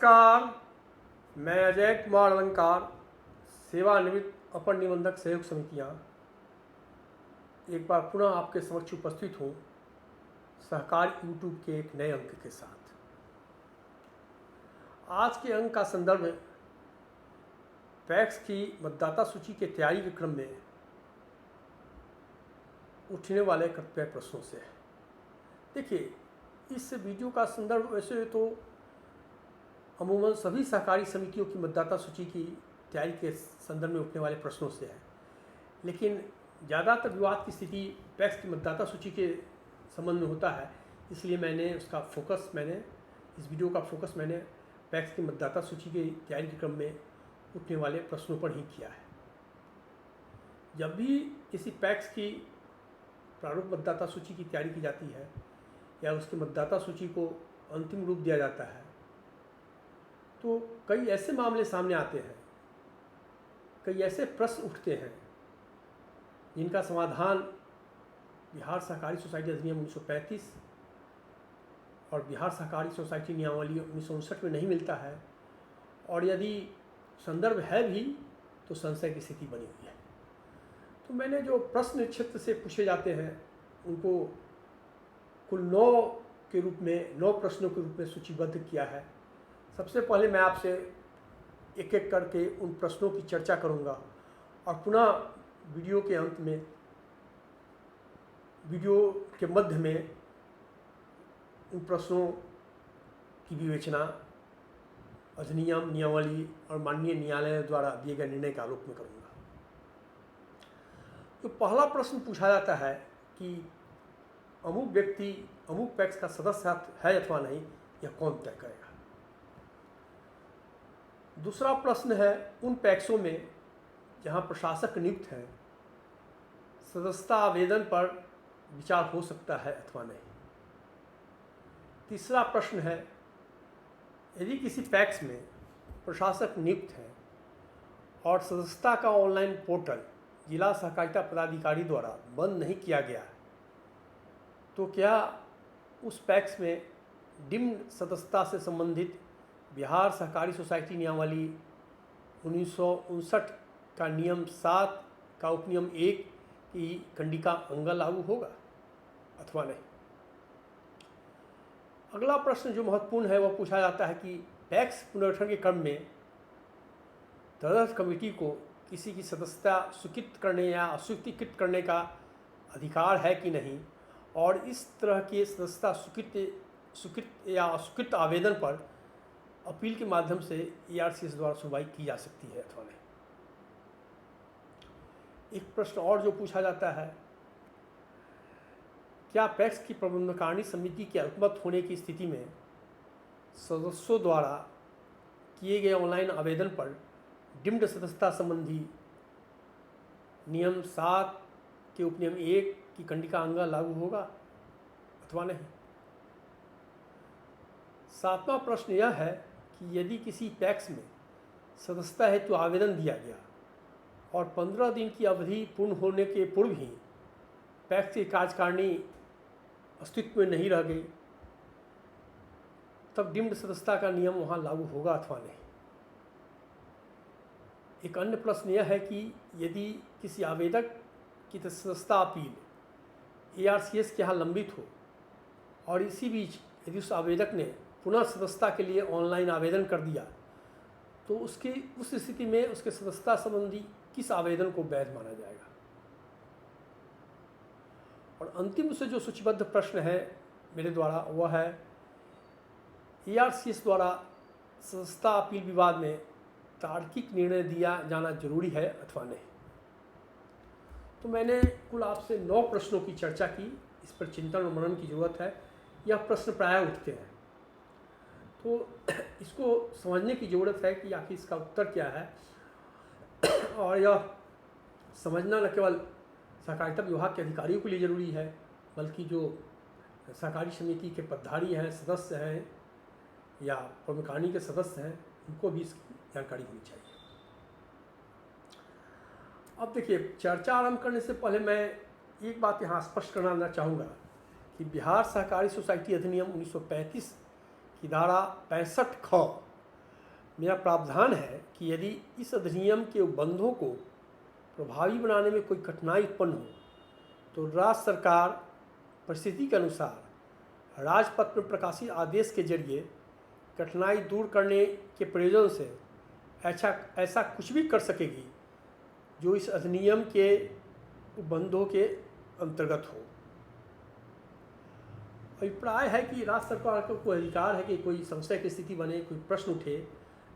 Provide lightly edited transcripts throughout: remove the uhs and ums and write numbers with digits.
नमस्कार, मैं अजय कुमार अलंकार, सेवानिवृत्त अपर निबंधक सहयोग समितियाँ एक बार पुनः आपके समक्ष उपस्थित हूँ सहकार यूट्यूब के एक नए अंक के साथ। आज के अंक का संदर्भ पैक्स की मतदाता सूची के तैयारी के क्रम में उठने वाले कतिपय प्रश्नों से है। देखिए, इस वीडियो का संदर्भ वैसे तो अमूमन सभी सहकारी समितियों की मतदाता सूची की तैयारी के संदर्भ में उठने वाले प्रश्नों से है, लेकिन ज़्यादातर विवाद की स्थिति पैक्स की मतदाता सूची के संबंध में होता है। इसलिए इस वीडियो का फोकस मैंने पैक्स की मतदाता सूची की तैयारी के क्रम में उठने वाले प्रश्नों पर ही किया है। जब भी किसी पैक्स की प्रारूप मतदाता सूची की तैयारी की जाती है या उसकी मतदाता सूची को अंतिम रूप दिया जाता है, तो कई ऐसे मामले सामने आते हैं, कई ऐसे प्रश्न उठते हैं जिनका समाधान बिहार सहकारी सोसाइटी अधिनियम 1935 और बिहार सहकारी सोसाइटी नियमावली 1959 में नहीं मिलता है, और यदि संदर्भ है भी तो संशय की स्थिति बनी हुई है। तो मैंने जो प्रश्न क्षेत्र से पूछे जाते हैं उनको कुल 9 प्रश्नों के रूप में सूचीबद्ध किया है। सबसे पहले मैं आपसे एक एक करके उन प्रश्नों की चर्चा करूंगा और पुनः वीडियो के मध्य में उन प्रश्नों की विवेचना अधिनियम, नियमावली और माननीय न्यायालय द्वारा दिए गए निर्णय के आलोक में करूंगा। तो पहला प्रश्न पूछा जाता है कि अमुक व्यक्ति अमुक पैक्स का सदस्य है अथवा नहीं, यह कौन तय करेगा। दूसरा प्रश्न है उन पैक्सों में जहां प्रशासक नियुक्त है, सदस्यता आवेदन पर विचार हो सकता है अथवा नहीं। तीसरा प्रश्न है यदि किसी पैक्स में प्रशासक नियुक्त है और सदस्यता का ऑनलाइन पोर्टल जिला सहकारिता पदाधिकारी द्वारा बंद नहीं किया गया, तो क्या उस पैक्स में डिम्ड सदस्यता से संबंधित बिहार सहकारी सोसाइटी नियमावली 1959 का नियम 7 का उपनियम 1 की कंडिका अंगा लागू होगा अथवा नहीं। अगला प्रश्न जो महत्वपूर्ण है वह पूछा जाता है कि पैक्स पुनर्गठन के क्रम में तदर्थ कमेटी को किसी की सदस्यता स्वीकृत करने या अस्वीकृत करने का अधिकार है कि नहीं, और इस तरह के सदस्यता स्वीकृत या अस्वीकृत आवेदन पर अपील के माध्यम से ERCS द्वारा सुनवाई की जा सकती है अथवा नहीं। एक प्रश्न और जो पूछा जाता है, क्या पैक्स की प्रबंधकारिणी समिति के अल्पमत होने की स्थिति में सदस्यों द्वारा किए गए ऑनलाइन आवेदन पर डिम्ड सदस्यता संबंधी नियम 7 के उपनियम 1 की कंडिका अंगा लागू होगा अथवा नहीं। सातवां प्रश्न यह है कि यदि किसी पैक्स में सदस्यता हेतु आवेदन दिया गया और 15 दिन की अवधि पूर्ण होने के पूर्व ही पैक्स की कार्यकारिणी अस्तित्व में नहीं रह गई, तब डिम्ड सदस्यता का नियम वहाँ लागू होगा अथवा नहीं। एक अन्य प्रश्न यह है कि यदि किसी आवेदक की सदस्यता अपील ERCS के यहाँ लंबित हो और इसी बीच यदि उस आवेदक ने पुनः सदस्यता के लिए ऑनलाइन आवेदन कर दिया, तो उस स्थिति में उसके सदस्यता संबंधी किस आवेदन को वैध माना जाएगा। और अंतिम से जो सूचीबद्ध प्रश्न है मेरे द्वारा वह है ERCS द्वारा सदस्यता अपील विवाद में तार्किक निर्णय दिया जाना जरूरी है अथवा नहीं। तो मैंने कुल आपसे 9 प्रश्नों की चर्चा की। इस पर चिंतन और मनन की जरूरत है। यह प्रश्न प्रायः उठते हैं, तो इसको समझने की ज़रूरत है कि आखिर इसका उत्तर क्या है, और यह समझना न केवल सहकारिता विभाग के अधिकारियों के लिए ज़रूरी है, बल्कि जो सहकारी समिति के पदधारी हैं, सदस्य हैं या प्रबंधकारिणी के सदस्य हैं, उनको भी इसकी जानकारी होनी चाहिए। अब देखिए, चर्चा आरंभ करने से पहले मैं एक बात यहाँ स्पष्ट करना चाहूँगा कि बिहार सहकारी सोसाइटी अधिनियम 1935 की धारा 65 ख मेरा प्रावधान है कि यदि इस अधिनियम के उपबंधों को प्रभावी बनाने में कोई कठिनाई उत्पन्न हो तो राज्य सरकार परिस्थिति के अनुसार राजपत्र में प्रकाशित आदेश के जरिए कठिनाई दूर करने के प्रयोजन से ऐसा कुछ भी कर सकेगी जो इस अधिनियम के उपबंधों के अंतर्गत हो। अभिप्राय है कि राज्य सरकार को कोई अधिकार है कि कोई संशय की स्थिति बने, कोई प्रश्न उठे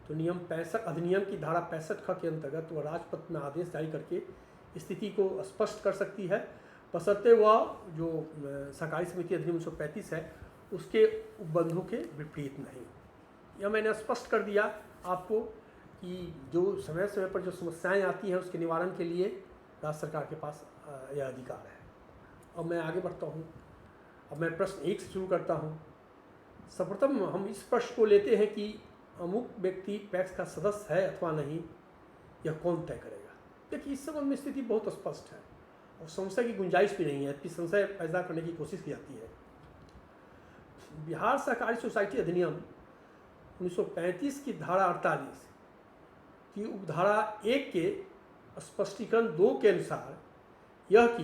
तो अधिनियम की धारा 65 के अंतर्गत वह राजपत्र में आदेश जारी करके स्थिति को स्पष्ट कर सकती है, बशर्ते वह जो सहकारी समिति अधिनियम 1935 है उसके उपबंधों के विपरीत नहीं। यह मैंने स्पष्ट कर दिया आपको कि जो समय समय पर जो समस्याएं आती हैं उसके निवारण के लिए राज्य सरकार के पास यह अधिकार है। अब मैं आगे बढ़ता हूँ। अब मैं प्रश्न 1 से शुरू करता हूँ। सर्वप्रथम हम इस प्रश्न को लेते हैं कि अमुक व्यक्ति पैक्स का सदस्य है अथवा नहीं, यह कौन तय करेगा। देखिए, इस संबंध में स्थिति बहुत स्पष्ट है और संशय की गुंजाइश भी नहीं है, कि संशय पैदा करने की कोशिश की जाती है। बिहार सहकारी सोसाइटी अधिनियम 1935 की धारा 48 की उपधारा 1 के स्पष्टीकरण 2 के अनुसार यह कि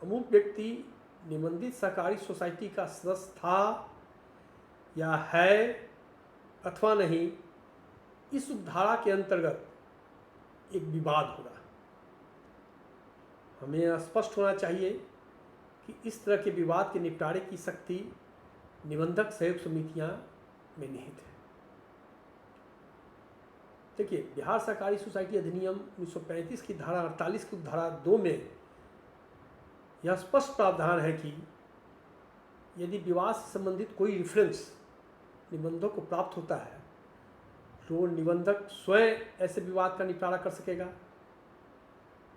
अमुक व्यक्ति निबंधित सहकारी सोसाइटी का सदस्य था या है अथवा नहीं, इस उपधारा के अंतर्गत एक विवाद होगा। हमें स्पष्ट होना चाहिए कि इस तरह के विवाद के निपटारे की शक्ति निबंधक सहयोग समितियां में निहित है। देखिए, बिहार सहकारी सोसाइटी अधिनियम 1935 की धारा 48 की उपधारा 2 में यह स्पष्ट प्रावधान है कि यदि विवाद से संबंधित कोई रेफरेंस निबंधक को प्राप्त होता है तो निबंधक स्वयं ऐसे विवाद का निपटारा कर सकेगा,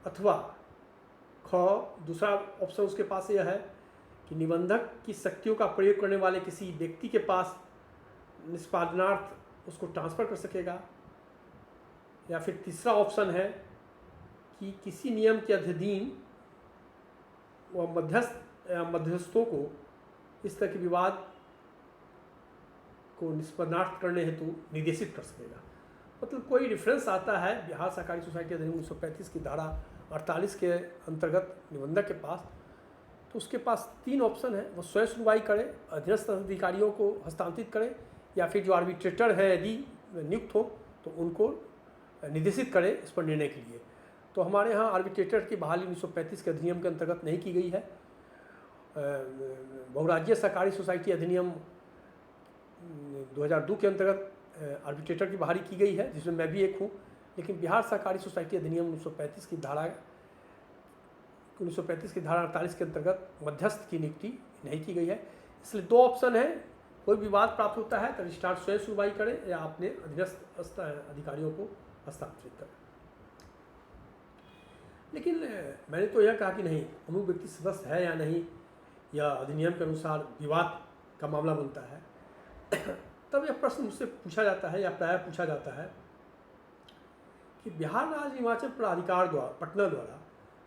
अथवा दूसरा ऑप्शन उसके पास यह है कि निबंधक की शक्तियों का प्रयोग करने वाले किसी व्यक्ति के पास निष्पादनार्थ उसको ट्रांसफ़र कर सकेगा, या फिर तीसरा ऑप्शन है कि किसी नियम के अधीन वह मध्यस्थ या मध्यस्थों को इस तरह के विवाद को निष्पन्नार्थ करने हेतु निर्देशित कर सकेगा। मतलब कोई रेफरेंस आता है बिहार सहकारी सोसाइटी अधिनियम 1935 की धारा 48 के अंतर्गत निबंधक के पास, तो उसके पास 3 ऑप्शन है। वो स्वयं सुनवाई करे, अधीनस्थ अधिकारियों को हस्तांतरित करे, या फिर जो आर्बिट्रेटर है यदि नियुक्त हो तो उनको निर्देशित करे इस पर निर्णय के लिए। तो हमारे यहाँ आर्बिट्रेटर की बहाली 1935 के अधिनियम के अंतर्गत नहीं की गई है। बहुराज्यीय सहकारी सोसाइटी अधिनियम 2002 के अंतर्गत आर्बिट्रेटर की बहाली की गई है, जिसमें मैं भी एक हूँ। लेकिन बिहार सहकारी सोसाइटी अधिनियम 1935 की धारा 48 के अंतर्गत मध्यस्थ की नियुक्ति नहीं की गई है। इसलिए 2 ऑप्शन है, कोई विवाद प्राप्त होता है तो रजिस्ट्रार स्वयं सुनवाई करे या अपने अधीनस्थ अधिकारियों को हस्तांतरित करें। लेकिन मैंने तो यह कहा कि नहीं, अमुक व्यक्ति सदस्य है या नहीं, यह अधिनियम के अनुसार विवाद का मामला बनता है। तब यह प्रश्न मुझसे पूछा जाता है या प्रायः पूछा जाता है कि बिहार राज्य निर्वाचन प्राधिकार द्वारा पटना द्वारा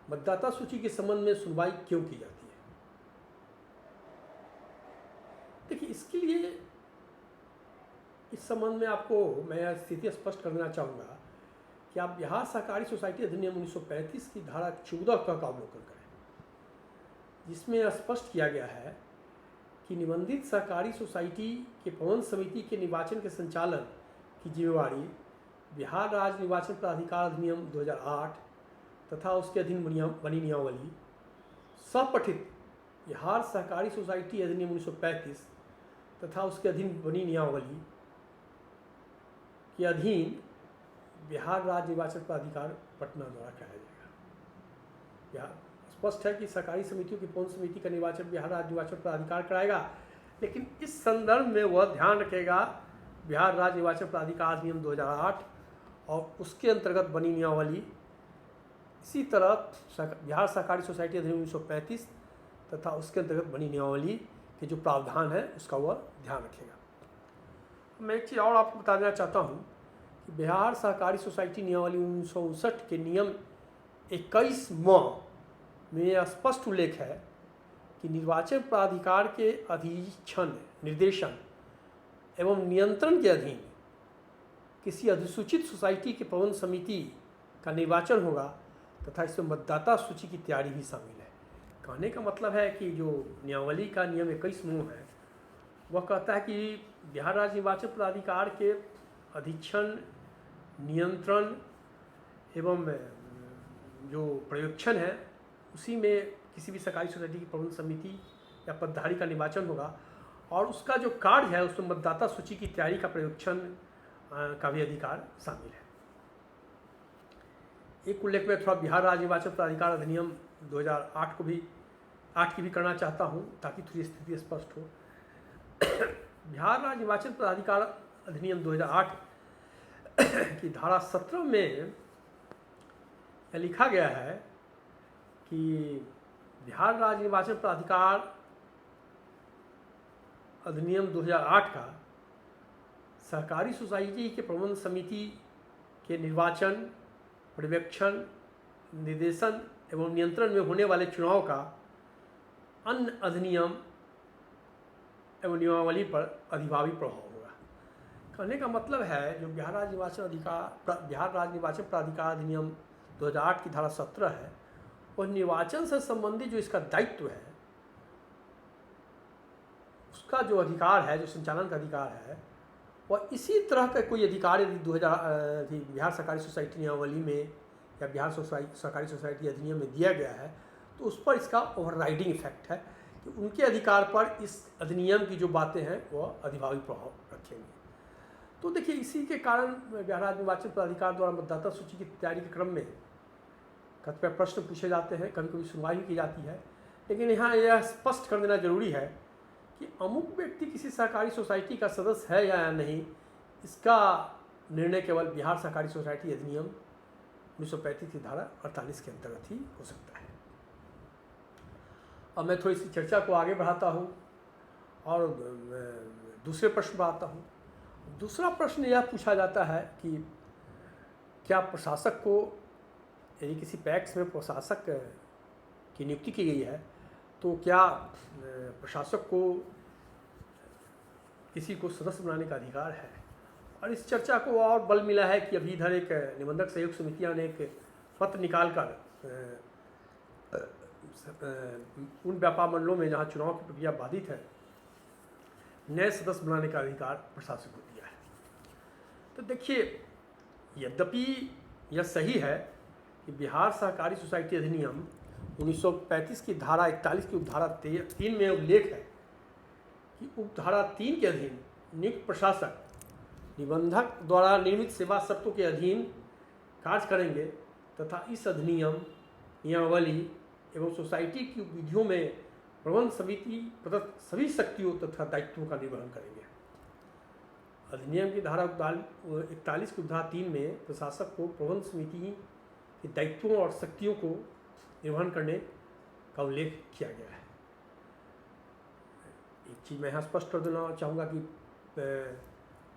मतदाता सूची के संबंध में सुनवाई क्यों की जाती है। देखिए, इसके लिए इस संबंध में आपको मैं यह स्थिति स्पष्ट कर देना चाहूँगा कि आप बिहार सहकारी सोसाइटी अधिनियम 1935 की धारा 14 का अवलोकन करें, जिसमें स्पष्ट किया गया है कि निबंधित सहकारी सोसाइटी के प्रबंध समिति के निर्वाचन के संचालन की जिम्मेवारी बिहार राज्य निर्वाचन प्राधिकार अधिनियम 2008 तथा उसके अधीन बनी नियमावली सपठित बिहार सहकारी सोसाइटी अधिनियम 1935 तथा उसके अधीन बनी नियमावली के अधीन बिहार राज्य निर्वाचन प्राधिकार पटना द्वारा कराया जाएगा। स्पष्ट है कि सहकारी समितियों की प्रबंध समिति का निर्वाचन बिहार राज्य निर्वाचन प्राधिकार कराएगा, लेकिन इस संदर्भ में वह ध्यान रखेगा बिहार राज्य निर्वाचन प्राधिकार अधिनियम 2008 और उसके अंतर्गत बनी नियमावली, इसी तरह बिहार सहकारी सोसाइटी अधिनियम 1935 तथा उसके अंतर्गत बनी नियमावली के जो प्रावधान है उसका वह ध्यान रखेगा। मैं एक चीज़ और आपको बता देना चाहता हूँ कि बिहार सहकारी सोसाइटी नियमावली 1959 के नियम 21 में यह स्पष्ट उल्लेख है कि निर्वाचन प्राधिकार के अधीक्षण, निर्देशन एवं नियंत्रण के अधीन किसी अधिसूचित सोसाइटी की प्रबंध समिति का निर्वाचन होगा तथा इसमें मतदाता सूची की तैयारी भी शामिल है। कहने का मतलब है कि जो नियमावली का नियम 21 है वह कहता है कि बिहार राज्य निर्वाचन प्राधिकार के अधीक्षण, नियंत्रण एवं जो पर्यवेक्षण है उसी में किसी भी सरकारी सोसाइटी की प्रबंध समिति या पदधारी का निर्वाचन होगा और उसका जो कार्य है उसमें मतदाता सूची की तैयारी का पर्यवेक्षण का भी अधिकार शामिल है। एक उल्लेख में थोड़ा बिहार राज्य निर्वाचन प्राधिकार अधिनियम 2008 की भी करना चाहता हूँ ताकि थोड़ी स्थिति स्पष्ट हो। बिहार राज्य निर्वाचन प्राधिकार अधिनियम 2008 की धारा 17 में यह लिखा गया है कि बिहार राज्य निर्वाचन प्राधिकार अधिनियम 2008 का सहकारी सोसाइटी के प्रबंध समिति के निर्वाचन, पर्यवेक्षण, निर्देशन एवं नियंत्रण में होने वाले चुनाव का अन्य अधिनियम एवं नियमावली पर अधिभावी प्रभाव होगा। कहने का मतलब है जो बिहार राज्य निर्वाचन प्राधिकार अधिनियम 2008 की धारा 17 है वह निर्वाचन से संबंधित जो इसका दायित्व है उसका जो अधिकार है, जो संचालन का अधिकार है वह इसी तरह का कोई अधिकार यदि बिहार सरकारी सोसाइटी नियमावली में या बिहार सरकारी सोसाइटी अधिनियम में दिया गया है तो उस पर इसका ओवरराइडिंग इफेक्ट है कि उनके अधिकार पर इस अधिनियम की जो बातें हैं वह अधिभावी प्रभाव रखेंगे। तो देखिए इसी के कारण बिहार राज्य निर्वाचन प्राधिकार द्वारा मतदाता सूची की तैयारी के क्रम में कतिपय प्रश्न पूछे जाते हैं, कभी कभी सुनवाई भी की जाती है, लेकिन यहाँ यह स्पष्ट कर देना जरूरी है कि अमुक व्यक्ति किसी सहकारी सोसाइटी का सदस्य है या नहीं, इसका निर्णय केवल बिहार सहकारी सोसाइटी अधिनियम 1935 की धारा 48 के अंतर्गत ही हो सकता है। अब मैं थोड़ी सी चर्चा को आगे बढ़ाता हूँ और दूसरे प्रश्न पर आता हूँ। दूसरा प्रश्न यह पूछा जाता है कि क्या प्रशासक को, यदि किसी पैक्स में प्रशासक की नियुक्ति की गई है तो क्या प्रशासक को किसी को सदस्य बनाने का अधिकार है। और इस चर्चा को और बल मिला है कि अभी इधर एक निबंधक सहयोग समितियां ने एक पत्र निकालकर उन व्यापार मंडलों में जहां चुनाव की प्रक्रिया बाधित है नए सदस्य बनाने का अधिकार प्रशासक को दिया है। तो देखिए यद्यपि यह सही है कि बिहार सहकारी सोसाइटी अधिनियम 1935 की धारा 41 की उपधारा 3 में उल्लेख है कि उपधारा 3 के अधीन नियुक्त प्रशासक निबंधक द्वारा निर्मित सेवा शर्तों के अधीन कार्य करेंगे तथा इस अधिनियम, नियमावली एवं सोसाइटी की विधियों में प्रबंध समिति प्रदत्त सभी शक्तियों तथा दायित्वों का निर्वहन करेंगे। अधिनियम की धारा 41 की उपधारा 3 में प्रशासक को प्रबंध समिति के दायित्वों और शक्तियों को निर्वहन करने का उल्लेख किया गया है। एक चीज़ मैं यहाँ स्पष्ट कर देना चाहूँगा कि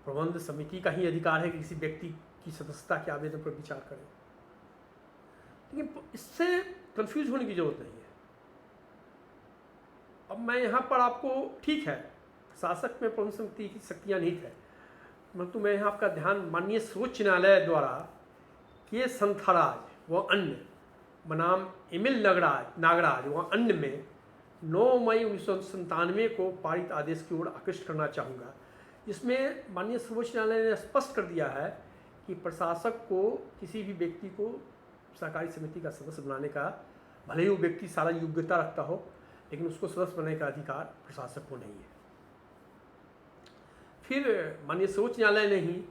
प्रबंध समिति का ही अधिकार है कि किसी व्यक्ति की सदस्यता के आवेदन पर विचार करें, लेकिन इससे कंफ्यूज होने की जरूरत नहीं है। अब मैं यहाँ पर आपको, ठीक है प्रशासक में प्रबंध समिति की शक्तियाँ निहित है, परंतु मैं यहाँ आपका ध्यान माननीय सर्वोच्च न्यायालय द्वारा के संथाराज व अन्य बनाम एमएल नागराज व अन्य में 9 मई 1997 को पारित आदेश की ओर आकृष्ट करना चाहूँगा। इसमें माननीय सर्वोच्च न्यायालय ने स्पष्ट कर दिया है कि प्रशासक को किसी भी व्यक्ति को सहकारी समिति का सदस्य बनाने का, भले ही वो व्यक्ति सारा योग्यता रखता हो, लेकिन उसको सदस्य बनाने का अधिकार प्रशासक को नहीं है। फिर माननीय सर्वोच्च न्यायालय ने ही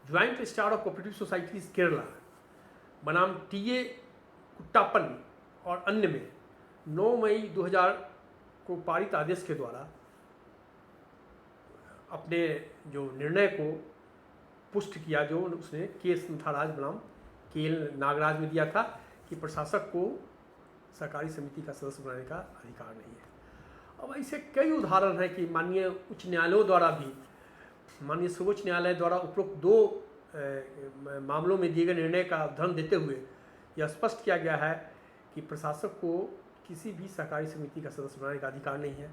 joint registrar of cooperative societies Kerala बनाम टीए कुट्टापन और अन्य में 9 मई 2000 को पारित आदेश के द्वारा अपने जो निर्णय को पुष्ट किया, जो उसने के संथाराज बनाम केएल नागराज में दिया था कि प्रशासक को सहकारी समिति का सदस्य बनाने का अधिकार नहीं है। अब ऐसे कई उदाहरण हैं कि माननीय उच्च न्यायालयों द्वारा भी, माननीय सर्वोच्च न्यायालय द्वारा उपरोक्त 2 मामलों में दिए गए निर्णय का उदाहरण देते हुए यह स्पष्ट किया गया है कि प्रशासक को किसी भी सहकारी समिति का सदस्य बनाने का अधिकार नहीं है।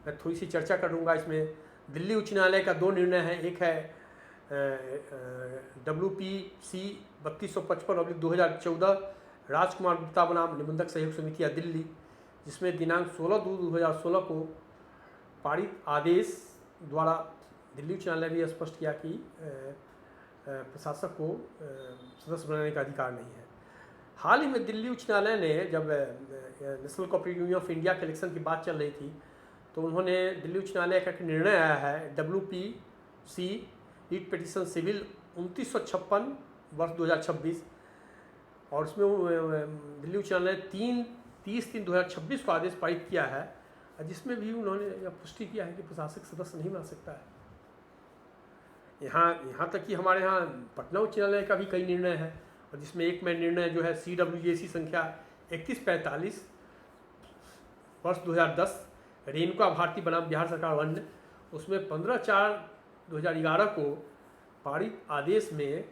मैं थोड़ी सी चर्चा करूँगा इसमें। दिल्ली उच्च न्यायालय का 2 निर्णय है, एक है WPC 3255/2014 राजकुमार गुप्ता बनाम निबंधक सहयोग समिति दिल्ली, जिसमें दिनांक 16/2/2016 को पारित आदेश द्वारा दिल्ली उच्च न्यायालय ने स्पष्ट किया कि प्रशासक को सदस्य बनाने का अधिकार नहीं है। हाल ही में दिल्ली उच्च न्यायालय ने जब national cooperative union of India के इलेक्शन की बात चल रही थी, तो उन्होंने दिल्ली उच्च न्यायालय का एक निर्णय आया है WPC रीट पिटीशन सिविल 2956/2026, और उसमें दिल्ली उच्च न्यायालय ने 30/3/2026 को आदेश पारित किया है, जिसमें भी उन्होंने यह पुष्टि किया है कि प्रशासक सदस्य नहीं बना सकता है। यहाँ तक कि हमारे यहाँ पटना उच्च न्यायालय का भी कई निर्णय है, और जिसमें एक में निर्णय जो है CWJC संख्या 3145/2010 रेणुका भारती बनाम बिहार सरकार वन्य, उसमें 15/4/2011 को पारित आदेश में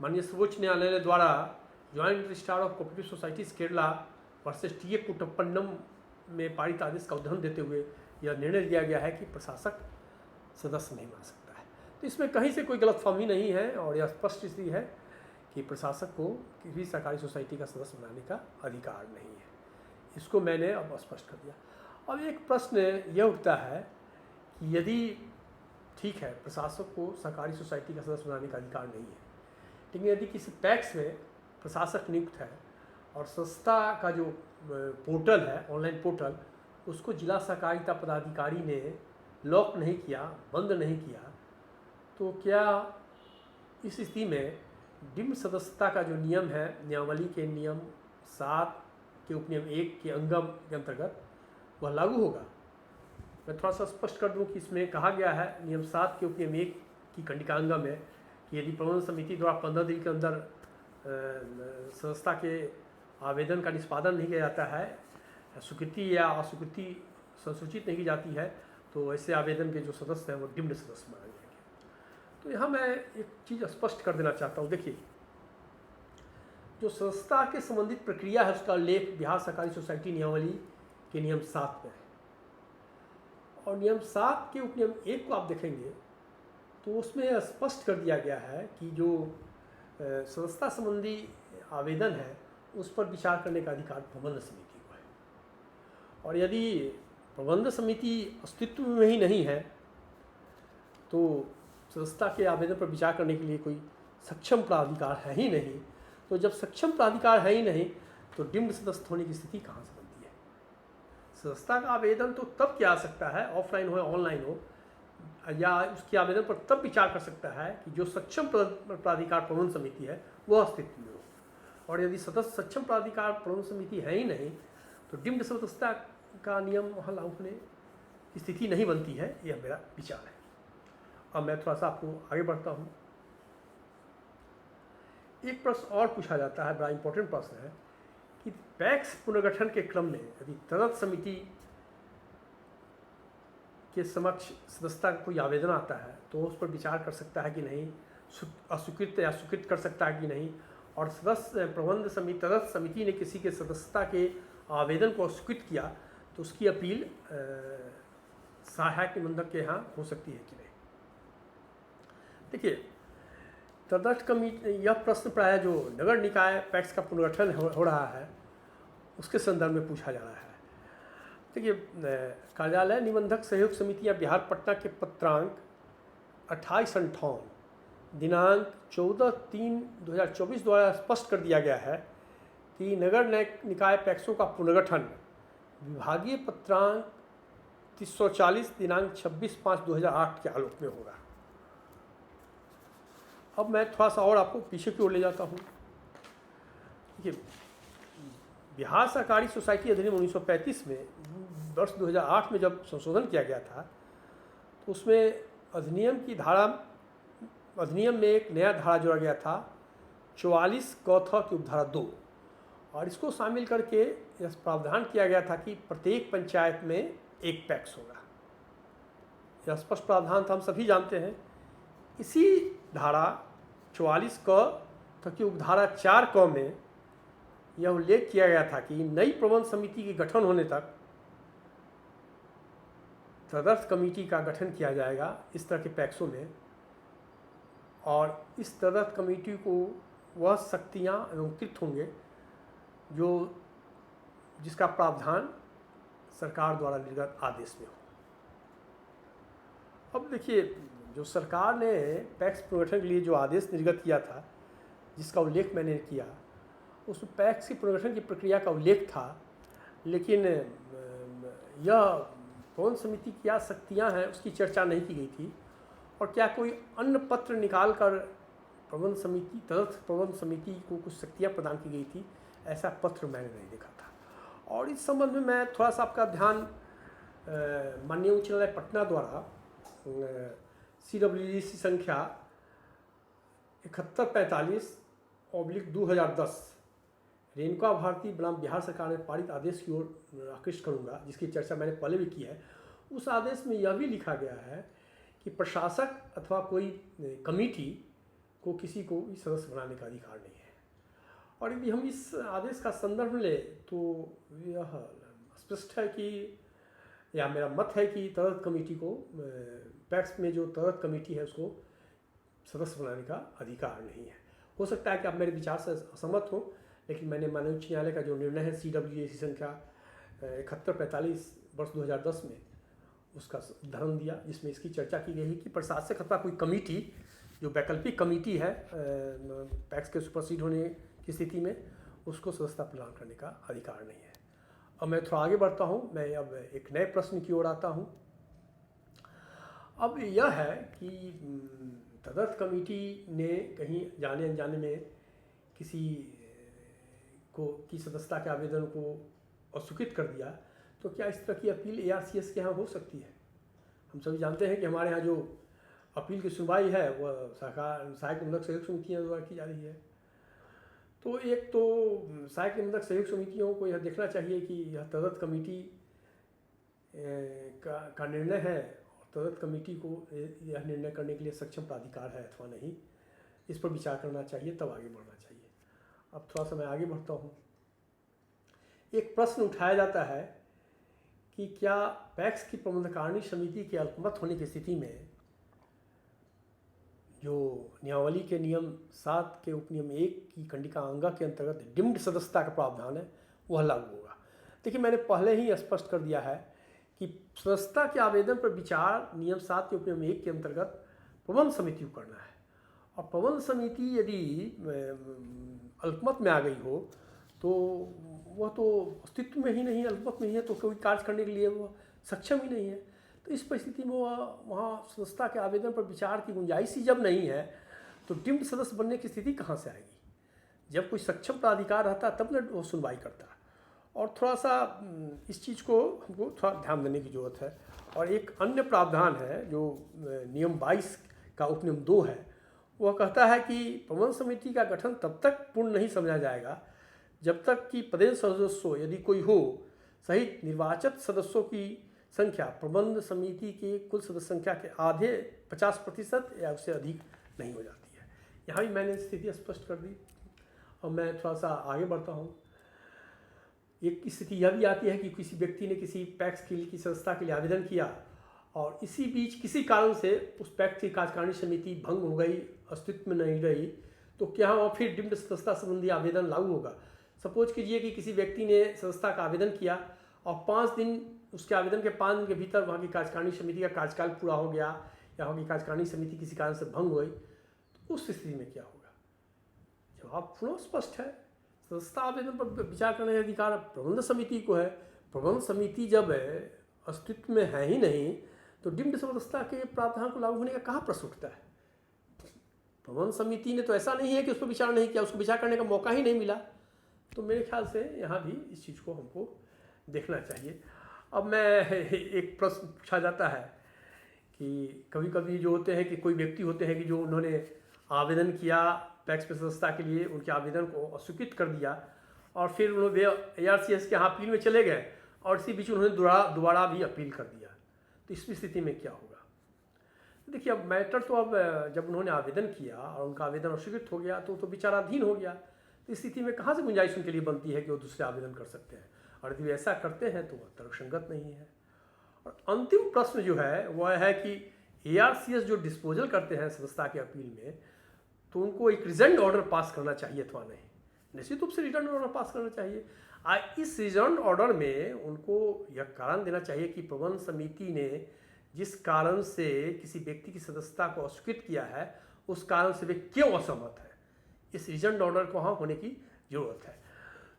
माननीय सर्वोच्च न्यायालय द्वारा joint registrar of cooperative societies Kerala versus T A कुटप्पन्नम में पारित आदेश का उदाहरण देते हुए यह निर्णय दिया गया है कि प्रशासक सदस्य नहीं बना सकता है। तो इसमें कहीं से कोई गलतफहमी नहीं है, और यह स्पष्ट स्थिति है कि प्रशासक को किसी सरकारी सोसाइटी का सदस्य बनाने का अधिकार नहीं है। इसको मैंने अब स्पष्ट कर दिया। अब एक प्रश्न यह उठता है कि यदि ठीक है प्रशासक को सरकारी सोसाइटी का सदस्य बनाने का अधिकार नहीं है, लेकिन यदि किसी पैक्स में प्रशासक नियुक्त है और संस्था का जो पोर्टल है, ऑनलाइन पोर्टल, उसको जिला सहकारिता पदाधिकारी ने लॉक नहीं किया, बंद नहीं किया, तो क्या इस स्थिति में डिम्ड सदस्यता का जो नियम है, नियमावली के नियम 7 के उपनियम 1 के अंगम के अंतर्गत वह लागू होगा? मैं थोड़ा सा स्पष्ट कर दूं कि इसमें कहा गया है नियम 7 के उपनियम 1 की कंडिकांगम है कि यदि प्रबंधन समिति द्वारा 15 दिन के अंदर संस्था के आवेदन का निष्पादन नहीं किया जाता है, स्वीकृति या अस्वीकृति संसूचित नहीं की जाती है, तो ऐसे आवेदन के जो सदस्य हैं वो डिम्ड सदस्य माने जाएंगे। तो यहाँ मैं एक चीज़ स्पष्ट कर देना चाहता हूँ। देखिए, जो संस्था के संबंधित प्रक्रिया है उसका उल्लेख बिहार सरकारी सोसाइटी नियमावली के नियम 7 में है, और नियम 7 के उपनियम 1 को आप देखेंगे तो उसमें स्पष्ट कर दिया गया है कि जो संस्था संबंधी आवेदन है उस पर विचार करने का अधिकार प्रबंध समिति को है, और यदि प्रबंध समिति अस्तित्व में ही नहीं है तो संस्था के आवेदन पर विचार करने के लिए कोई सक्षम प्राधिकार है ही नहीं। तो जब सक्षम प्राधिकार है ही नहीं तो डिम्ड सदस्य होने की स्थिति कहाँ से बनती है? संस्था का आवेदन तो तब किया जा सकता है, ऑफलाइन हो या ऑनलाइन हो, या उसके आवेदन पर तब विचार कर सकता है कि जो सक्षम प्राधिकार प्रबंध समिति है वह अस्तित्व में हो, और यदि सदस्य सक्षम प्राधिकार प्रबंध समिति है ही नहीं तो डिम्ड सदस्यता का नियम वहाँ लागू होने की स्थिति नहीं बनती है। यह मेरा विचार है। अब मैं थोड़ा सा आपको आगे बढ़ता हूँ। एक प्रश्न और पूछा जाता है, बड़ा इंपॉर्टेंट प्रश्न है कि पैक्स पुनर्गठन के क्रम में यदि तदर्थ समिति के समक्ष सदस्यता का कोई आवेदन आता है तो उस पर विचार कर सकता है कि नहीं, अस्वीकृत या स्वीकृत कर सकता है कि नहीं, और सदस्य प्रबंध समिति तदर्थ समिति ने किसी के सदस्यता के आवेदन को अस्वीकृत किया तो उसकी अपील सहायक निबंधक के यहाँ हो सकती है कि नहीं। देखिए, तदर्थ कमिटी, यह प्रश्न प्राय जो नगर निकाय पैक्स का पुनर्गठन हो रहा है उसके संदर्भ में पूछा जा रहा है। देखिए, कार्यालय निबंधक सहयोग समिति या बिहार पटना के पत्रांक 2858 दिनांक 14/3/2024 द्वारा स्पष्ट कर दिया गया है कि नगर निकाय पैक्सों का पुनर्गठन विभागीय पत्रांक 340 दिनांक 26/5/2008 के आलोक में होगा। अब मैं थोड़ा सा और आपको पीछे की ओर ले जाता हूँ। देखिए, बिहार सरकारी सोसाइटी अधिनियम 1935 में वर्ष 2008 में जब संशोधन किया गया था तो उसमें अधिनियम में एक नया धारा जोड़ा गया था 44 क थ की उपधारा 2, और इसको शामिल करके यह प्रावधान किया गया था कि प्रत्येक पंचायत में एक पैक्स होगा। यह स्पष्ट प्रावधान था, हम सभी जानते हैं। इसी धारा 44 क की उपधारा 4 क में यह उल्लेख किया गया था कि नई प्रबंध समिति के गठन होने तक तदर्थ कमेटी का गठन किया जाएगा इस तरह के पैक्सों में, और इस तदर्थ कमेटी को वह शक्तियाँ अंकित होंगे जो जिसका प्रावधान सरकार द्वारा निर्गत आदेश में हो। अब देखिए, जो सरकार ने पैक्स पुनर्गठन के लिए जो आदेश निर्गत किया था, जिसका उल्लेख मैंने किया, उस पैक्स की पुनर्गठन की प्रक्रिया का उल्लेख था, लेकिन यह कौन समिति क्या शक्तियां हैं उसकी चर्चा नहीं की गई थी। और क्या कोई अन्य पत्र निकाल कर प्रबंध समिति तदर्थ प्रबंध समिति को कुछ शक्तियां प्रदान की गई थी, ऐसा पत्र मैंने नहीं देखा था। और इस संबंध में मैं थोड़ा सा आपका ध्यान माननीय उच्च न्यायालय पटना द्वारा CWDC संख्या 7145/2010 रेणुका भारती बनाम बिहार सरकार ने पारित आदेश की ओर आकृष्ट करूँगा, जिसकी चर्चा मैंने पहले भी की है। उस आदेश में यह भी लिखा गया है कि प्रशासक अथवा कोई कमेटी को किसी को भी सदस्य बनाने का अधिकार नहीं है। और यदि हम इस आदेश का संदर्भ लें तो यह स्पष्ट है कि, या मेरा मत है कि तदर्थ कमेटी को, पैक्स में जो तदर्थ कमेटी है उसको सदस्य बनाने का अधिकार नहीं है। हो सकता है कि आप मेरे विचार से असहमत हो, लेकिन मैंने माननीय उच्च न्यायालय का जो निर्णय है CWDC संख्या 7145/2010 में उसका उदाहरण दिया, जिसमें इसकी चर्चा की गई है कि प्रशासक अथवा कोई कमेटी जो वैकल्पिक कमेटी है पैक्स के सुपरसीड होने की स्थिति में, उसको सदस्यता प्रदान करने का अधिकार नहीं है। अब मैं थोड़ा आगे बढ़ता हूँ, मैं अब एक नए प्रश्न की ओर आता हूँ। अब यह है कि तदर्थ कमेटी ने कहीं जाने अनजाने में किसी को की सदस्यता के आवेदन को अस्वीकृत कर दिया, तो क्या इस तरह की अपील ARCS के यहाँ हो सकती है? हम सभी जानते हैं कि हमारे यहाँ जो अपील की सुनवाई है वह सहायक निबंधक सहयोग समितियों द्वारा की जा रही है। तो एक तो सहायक निबंधक सहयोग समितियों को यह देखना चाहिए कि यह तदर्थ कमेटी का निर्णय है, और तदर्थ कमेटी को यह निर्णय करने के लिए सक्षम प्राधिकार है अथवा नहीं, इस पर विचार करना चाहिए, तब आगे बढ़ना चाहिए। अब थोड़ा सा मैं आगे बढ़ता हूँ। एक प्रश्न उठाया जाता है कि क्या पैक्स की प्रबंधकारिणी समिति के अल्पमत होने की स्थिति में जो नियमावली के नियम 7 के उपनियम 1 की कंडिका अंगा के अंतर्गत डिम्ड सदस्यता का प्रावधान है वह लागू होगा। देखिए, मैंने पहले ही स्पष्ट कर दिया है कि सदस्यता के आवेदन पर विचार नियम 7 के उपनियम 1 के अंतर्गत प्रबंध समिति को करना है, और प्रबंध समिति यदि अल्पमत में आ गई हो तो वह तो अस्तित्व में ही नहीं, अल्पमत में ही है, तो कोई कार्य करने के लिए वह सक्षम ही नहीं है। तो इस परिस्थिति में वह वहाँ सदस्यता के आवेदन पर विचार की गुंजाइश ही जब नहीं है, तो डिम्ड सदस्य बनने की स्थिति कहाँ से आएगी? जब कोई सक्षम प्राधिकार रहता तब न वो सुनवाई करता। और थोड़ा सा इस चीज़ को हमको थोड़ा ध्यान देने की ज़रूरत है। और एक अन्य प्रावधान है जो नियम 22 का उपनियम 2 है, वह कहता है कि प्रबंध समिति का गठन तब तक पूर्ण नहीं समझा जाएगा जब तक कि पदेन सदस्यों यदि कोई हो सहित निर्वाचित सदस्यों की संख्या प्रबंध समिति के कुल सदस्य संख्या के आधे 50% या उससे अधिक नहीं हो जाती है। यहाँ भी मैंने स्थिति स्पष्ट कर दी। और मैं थोड़ा सा आगे बढ़ता हूँ। एक स्थिति यह भी आती है कि किसी व्यक्ति ने किसी पैक्स की सदस्यता के लिए आवेदन किया और इसी बीच किसी कारण से उस पैक्स की कार्यकारिणी समिति भंग हो गई, अस्तित्व में नहीं रही, तो क्या वह फिर डिम्ड सदस्यता संबंधी आवेदन लागू होगा? सपोज कीजिए कि किसी व्यक्ति ने सदस्यता का आवेदन किया और 5 दिन, उसके आवेदन के 5 दिन के भीतर वहाँ की कार्यकारिणी समिति का कार्यकाल पूरा हो गया या वहाँ की कार्यकारिणी समिति किसी कारण से भंग हुई, तो उस स्थिति में क्या होगा? जवाब पुनः स्पष्ट है, सदस्यता आवेदन पर विचार करने का अधिकार प्रबंध समिति को है। प्रबंध समिति जब अस्तित्व में है ही नहीं, तो डिम्ड सदस्यता के प्रावधान को लागू होने का कहाँ प्रश्न उठता है? प्रबंध समिति ने तो ऐसा नहीं है कि उस पर विचार नहीं किया, उसको विचार करने का मौका ही नहीं मिला। तो मेरे ख्याल से यहाँ भी इस चीज़ को हमको देखना चाहिए। अब मैं एक प्रश्न पूछा जाता है कि कभी कभी जो होते हैं कि कोई व्यक्ति होते हैं कि जो उन्होंने आवेदन किया पैक्स में सदस्यता के लिए, उनके आवेदन को अस्वीकृत कर दिया और फिर उन्होंने ARCS के यहाँ अपील में चले गए और इसी बीच उन्होंने दोबारा भी अपील कर दिया। तो इस स्थिति में क्या होगा? देखिए, अब मैटर तो अब जब उन्होंने आवेदन किया और उनका आवेदन अस्वीकृत हो गया तो विचाराधीन हो गया। तो इस स्थिति में कहाँ से गुंजाइश उनके लिए बनती है कि वो दूसरे आवेदन कर सकते हैं? और यदि ऐसा करते हैं तो वह तर्कसंगत नहीं है। और अंतिम प्रश्न जो है वह है कि ARCS जो डिस्पोजल करते हैं सदस्यता के अपील में, तो उनको एक रिजल्ट ऑर्डर पास करना चाहिए अथवा नहीं, निश्चित रूप से रिटर्न ऑर्डर पास करना चाहिए। इस रिजर्व ऑर्डर में उनको यह कारण देना चाहिए कि प्रबंध समिति ने जिस कारण से किसी व्यक्ति की सदस्यता को अस्वीकृत किया है उस कारण से वे क्यों असहमत है। इस रिजर्व ऑर्डर को वहाँ होने की ज़रूरत है।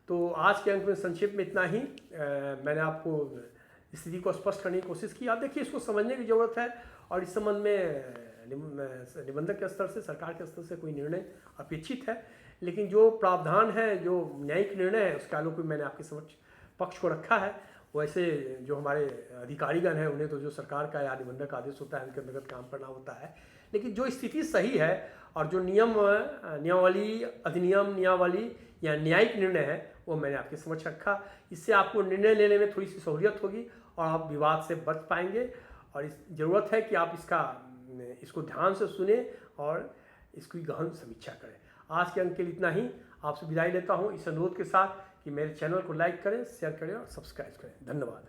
तो आज के अंक में संक्षेप में इतना ही। मैंने आपको स्थिति को स्पष्ट करने की कोशिश की। आप देखिए, इसको समझने की ज़रूरत है और इस संबंध में निबंधक के स्तर से, सरकार के स्तर से कोई निर्णय अपेक्षित है। लेकिन जो प्रावधान है, जो न्यायिक निर्णय है, उसके आलोक में मैंने आपके समक्ष पक्ष को रखा है। वैसे जो हमारे अधिकारीगण हैं उन्हें तो जो सरकार का या निबंधक आदेश होता है उनके अंतर्गत काम करना होता है। लेकिन जो स्थिति सही है और जो नियमावली, अधिनियम नियमावली या न्यायिक निर्णय है वो मैंने आपके समक्ष रखा। इससे आपको निर्णय लेने में थोड़ी सी सहूलियत होगी और आप विवाद से बच पाएंगे। और इस ज़रूरत है कि आप इसको ध्यान से सुने और इसकी गहन समीक्षा करें। आज के अंक के लिए इतना ही। आपसे विदाई लेता हूँ इस अनुरोध के साथ कि मेरे चैनल को लाइक करें, शेयर करें और सब्सक्राइब करें। धन्यवाद।